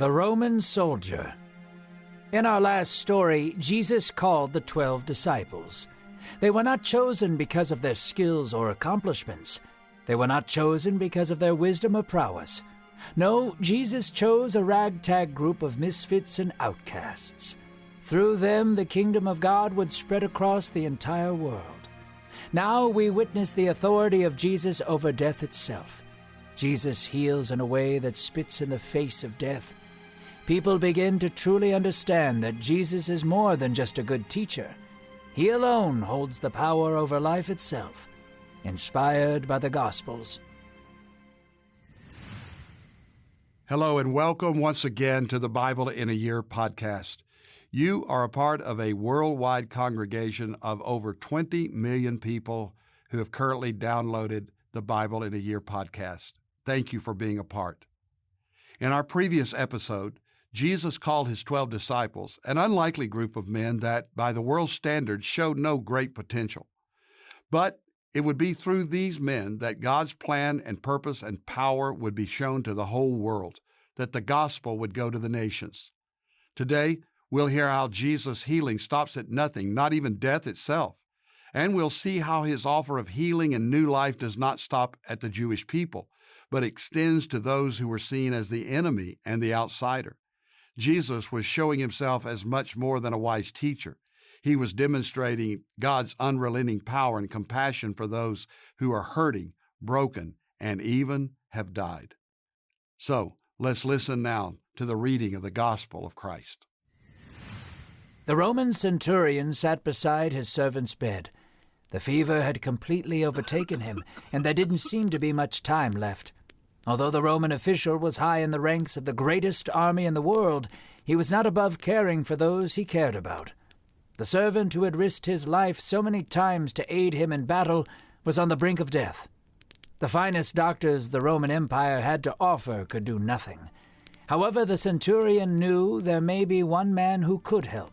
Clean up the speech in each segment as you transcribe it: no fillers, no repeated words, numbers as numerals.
The Roman soldier. In our last story, Jesus called the 12 disciples. They were not chosen because of their skills or accomplishments. They were not chosen because of their wisdom or prowess. No, Jesus chose a ragtag group of misfits and outcasts. Through them, the kingdom of God would spread across the entire world. Now we witness the authority of Jesus over death itself. Jesus heals in a way that spits in the face of death. People begin to truly understand that Jesus is more than just a good teacher. He alone holds the power over life itself, inspired by the Gospels. Hello and welcome once again to the Bible in a Year podcast. You are a part of a worldwide congregation of over 20 million people who have currently downloaded the Bible in a Year podcast. Thank you for being a part. In our previous episode, Jesus called his 12 disciples, an unlikely group of men that, by the world's standards, showed no great potential. But it would be through these men that God's plan and purpose and power would be shown to the whole world, that the gospel would go to the nations. Today, we'll hear how Jesus' healing stops at nothing, not even death itself. And we'll see how his offer of healing and new life does not stop at the Jewish people, but extends to those who were seen as the enemy and the outsider. Jesus was showing himself as much more than a wise teacher. He was demonstrating God's unrelenting power and compassion for those who are hurting, broken, and even have died. So, let's listen now to the reading of the Gospel of Christ. The Roman centurion sat beside his servant's bed. The fever had completely overtaken him, and there didn't seem to be much time left. Although the Roman official was high in the ranks of the greatest army in the world, he was not above caring for those he cared about. The servant who had risked his life so many times to aid him in battle was on the brink of death. The finest doctors the Roman Empire had to offer could do nothing. However, the centurion knew there may be one man who could help.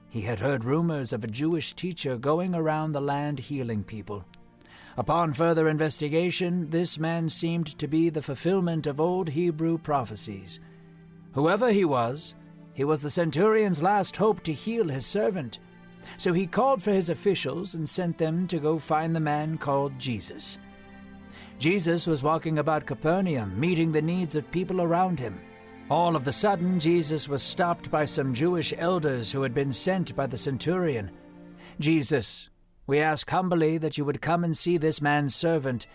He had heard rumors of a Jewish teacher going around the land healing people. Upon further investigation, this man seemed to be the fulfillment of old Hebrew prophecies. Whoever he was the centurion's last hope to heal his servant. So he called for his officials and sent them to go find the man called Jesus. Jesus was walking about Capernaum, meeting the needs of people around him. All of a sudden, Jesus was stopped by some Jewish elders who had been sent by the centurion. "Jesus, we ask humbly that you would come and see this man's servant.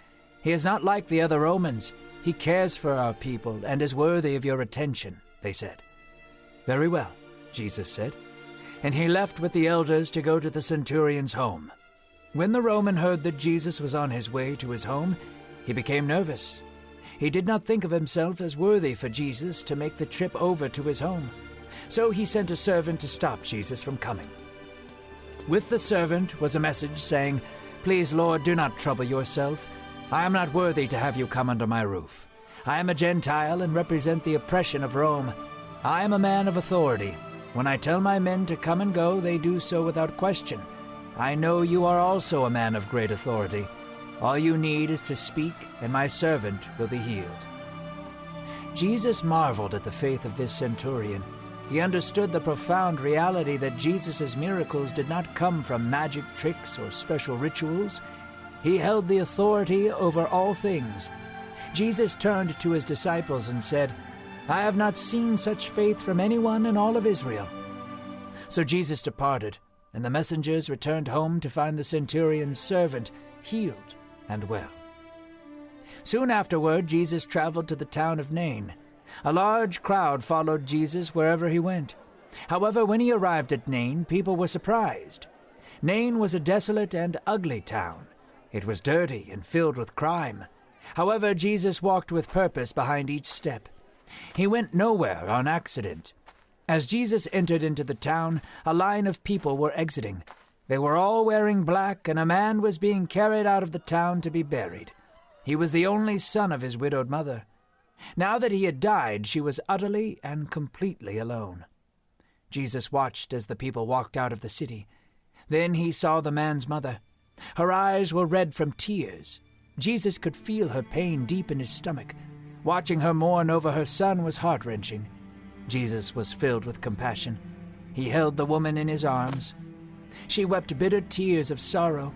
He is not like the other Romans. He cares for our people and is worthy of your attention," they said. "Very well," Jesus said, and he left with the elders to go to the centurion's home. When the Roman heard that Jesus was on his way to his home, he became nervous. He did not think of himself as worthy for Jesus to make the trip over to his home. So he sent a servant to stop Jesus from coming. With the servant was a message saying, "Please, Lord, do not trouble yourself. I am not worthy to have you come under my roof. I am a Gentile and represent the oppression of Rome. I am a man of authority. When I tell my men to come and go, they do so without question. I know you are also a man of great authority. All you need is to speak, and my servant will be healed." Jesus marveled at the faith of this centurion. He understood the profound reality that Jesus' miracles did not come from magic tricks or special rituals. He held the authority over all things. Jesus turned to his disciples and said, "I have not seen such faith from anyone in all of Israel." So Jesus departed, and the messengers returned home to find the centurion's servant healed and well. Soon afterward, Jesus traveled to the town of Nain. A large crowd followed Jesus wherever he went. However, when he arrived at Nain, people were surprised. Nain was a desolate and ugly town. It was dirty and filled with crime. However, Jesus walked with purpose behind each step. He went nowhere on accident. As Jesus entered into the town, a line of people were exiting. They were all wearing black, and a man was being carried out of the town to be buried. He was the only son of his widowed mother. Now that he had died, she was utterly and completely alone. Jesus watched as the people walked out of the city. Then he saw the man's mother. Her eyes were red from tears. Jesus could feel her pain deep in his stomach. Watching her mourn over her son was heart-wrenching. Jesus was filled with compassion. He held the woman in his arms. She wept bitter tears of sorrow.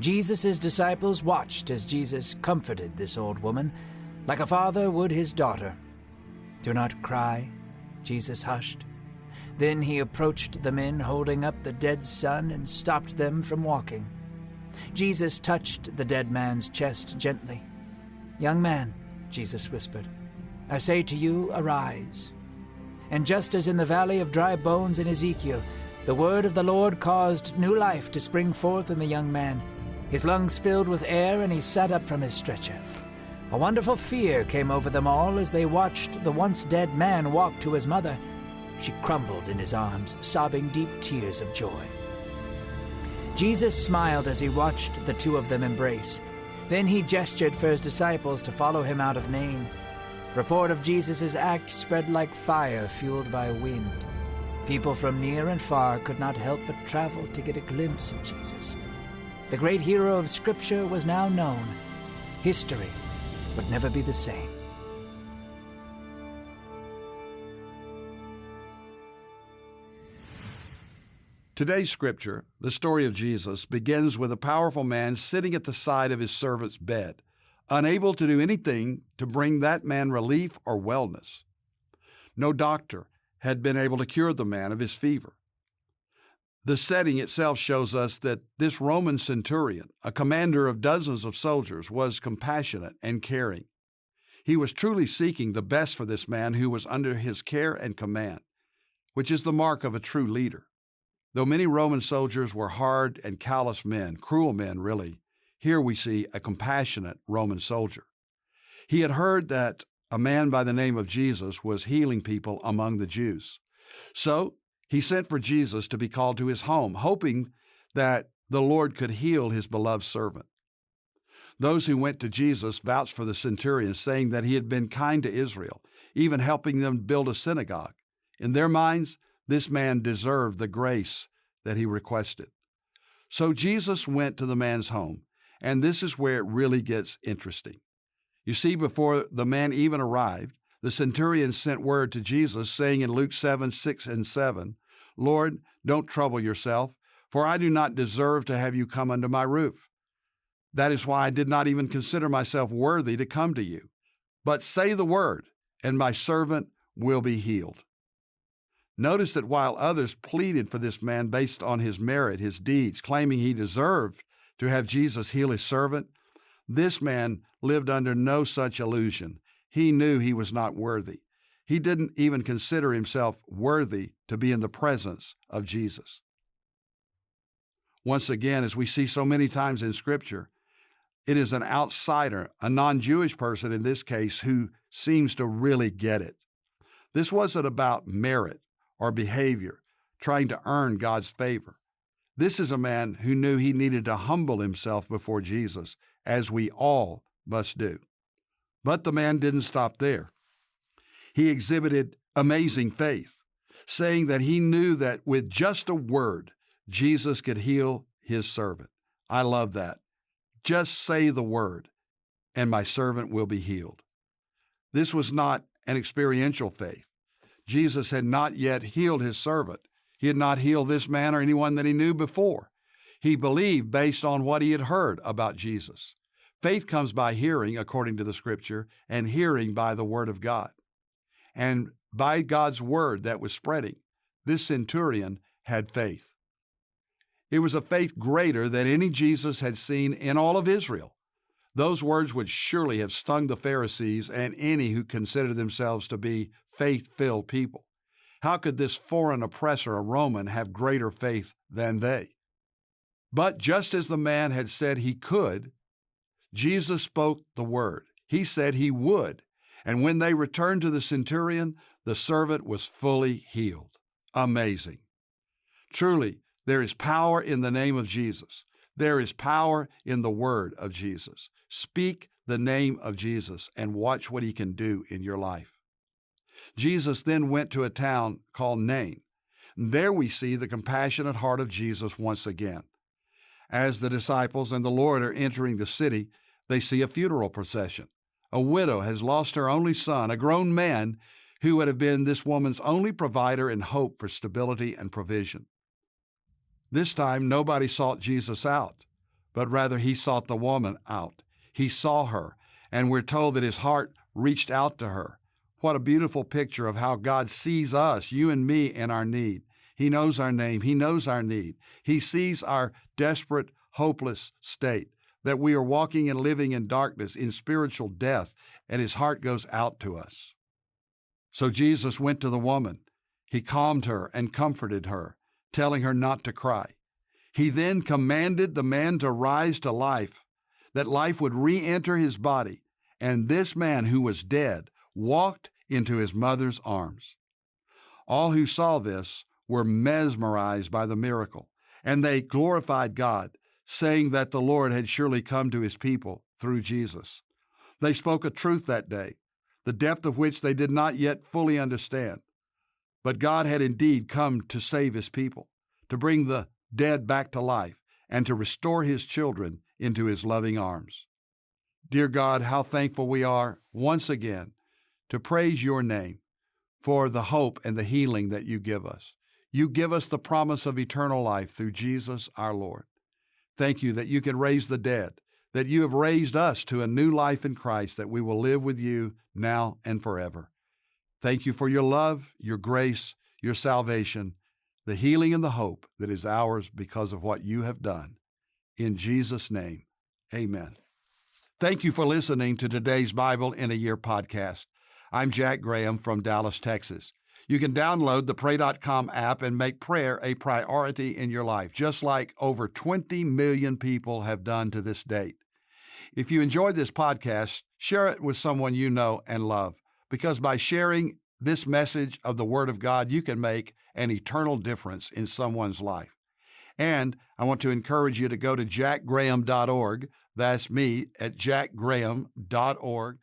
Jesus' disciples watched as Jesus comforted this old woman, like a father would his daughter. "Do not cry," Jesus hushed. Then he approached the men holding up the dead son and stopped them from walking. Jesus touched the dead man's chest gently. "Young man," Jesus whispered, "I say to you, arise." And just as in the valley of dry bones in Ezekiel, the word of the Lord caused new life to spring forth in the young man. His lungs filled with air, and he sat up from his stretcher. A wonderful fear came over them all as they watched the once dead man walk to his mother. She crumbled in his arms, sobbing deep tears of joy. Jesus smiled as he watched the two of them embrace. Then he gestured for his disciples to follow him out of Nain. Report of Jesus' act spread like fire fueled by wind. People from near and far could not help but travel to get a glimpse of Jesus. The great hero of Scripture was now known. History would never be the same. Today's scripture, the story of Jesus, begins with a powerful man sitting at the side of his servant's bed, unable to do anything to bring that man relief or wellness. No doctor had been able to cure the man of his fever. The setting itself shows us that this Roman centurion, a commander of dozens of soldiers, was compassionate and caring. He was truly seeking the best for this man who was under his care and command, which is the mark of a true leader. Though many Roman soldiers were hard and callous men, cruel men really, here we see a compassionate Roman soldier. He had heard that a man by the name of Jesus was healing people among the Jews. So he sent for Jesus to be called to his home, hoping that the Lord could heal his beloved servant. Those who went to Jesus vouched for the centurion, saying that he had been kind to Israel, even helping them build a synagogue. In their minds, this man deserved the grace that he requested. So Jesus went to the man's home, and this is where it really gets interesting. You see, before the man even arrived, the centurion sent word to Jesus, saying in Luke 7:6 and 7, "Lord, don't trouble yourself, for I do not deserve to have you come under my roof. That is why I did not even consider myself worthy to come to you. But say the word, and my servant will be healed." Notice that while others pleaded for this man based on his merit, his deeds, claiming he deserved to have Jesus heal his servant, this man lived under no such illusion. He knew he was not worthy. He didn't even consider himself worthy to be in the presence of Jesus. Once again, as we see so many times in Scripture, it is an outsider, a non-Jewish person in this case, who seems to really get it. This wasn't about merit or behavior, trying to earn God's favor. This is a man who knew he needed to humble himself before Jesus, as we all must do. But the man didn't stop there. He exhibited amazing faith, saying that he knew that with just a word, Jesus could heal his servant. I love that. Just say the word, and my servant will be healed. This was not an experiential faith. Jesus had not yet healed his servant. He had not healed this man or anyone that he knew before. He believed based on what he had heard about Jesus. Faith comes by hearing, according to the Scripture, and hearing by the Word of God. And by God's Word that was spreading, this centurion had faith. It was a faith greater than any Jesus had seen in all of Israel. Those words would surely have stung the Pharisees and any who considered themselves to be faith-filled people. How could this foreign oppressor, a Roman, have greater faith than they? But just as the man had said he could, Jesus spoke the word. He said he would. And when they returned to the centurion, the servant was fully healed. Amazing. Truly, there is power in the name of Jesus. There is power in the word of Jesus. Speak the name of Jesus and watch what he can do in your life. Jesus then went to a town called Nain. There we see the compassionate heart of Jesus once again. As the disciples and the Lord are entering the city, they see a funeral procession. A widow has lost her only son, a grown man who would have been this woman's only provider and hope for stability and provision. This time, nobody sought Jesus out, but rather he sought the woman out. He saw her, and we're told that his heart reached out to her. What a beautiful picture of how God sees us, you and me, in our need. He knows our name. He knows our need. He sees our desperate, hopeless state, that we are walking and living in darkness, in spiritual death, and his heart goes out to us. So Jesus went to the woman. He calmed her and comforted her, telling her not to cry. He then commanded the man to rise to life, that life would re-enter his body, and this man who was dead walked into his mother's arms. All who saw this were mesmerized by the miracle, and they glorified God, saying that the Lord had surely come to his people through Jesus. They spoke a truth that day, the depth of which they did not yet fully understand. But God had indeed come to save his people, to bring the dead back to life, and to restore his children into his loving arms. Dear God, how thankful we are once again to praise your name for the hope and the healing that you give us. You give us the promise of eternal life through Jesus our Lord. Thank you that you can raise the dead, that you have raised us to a new life in Christ, that we will live with you now and forever. Thank you for your love, your grace, your salvation, the healing and the hope that is ours because of what you have done. In Jesus' name, amen. Thank you for listening to today's Bible in a Year podcast. I'm Jack Graham from Dallas, Texas. You can download the pray.com app and make prayer a priority in your life, just like over 20 million people have done to this date. If you enjoyed this podcast, share it with someone you know and love, because by sharing this message of the Word of God, you can make an eternal difference in someone's life. And I want to encourage you to go to jackgraham.org. That's me at jackgraham.org.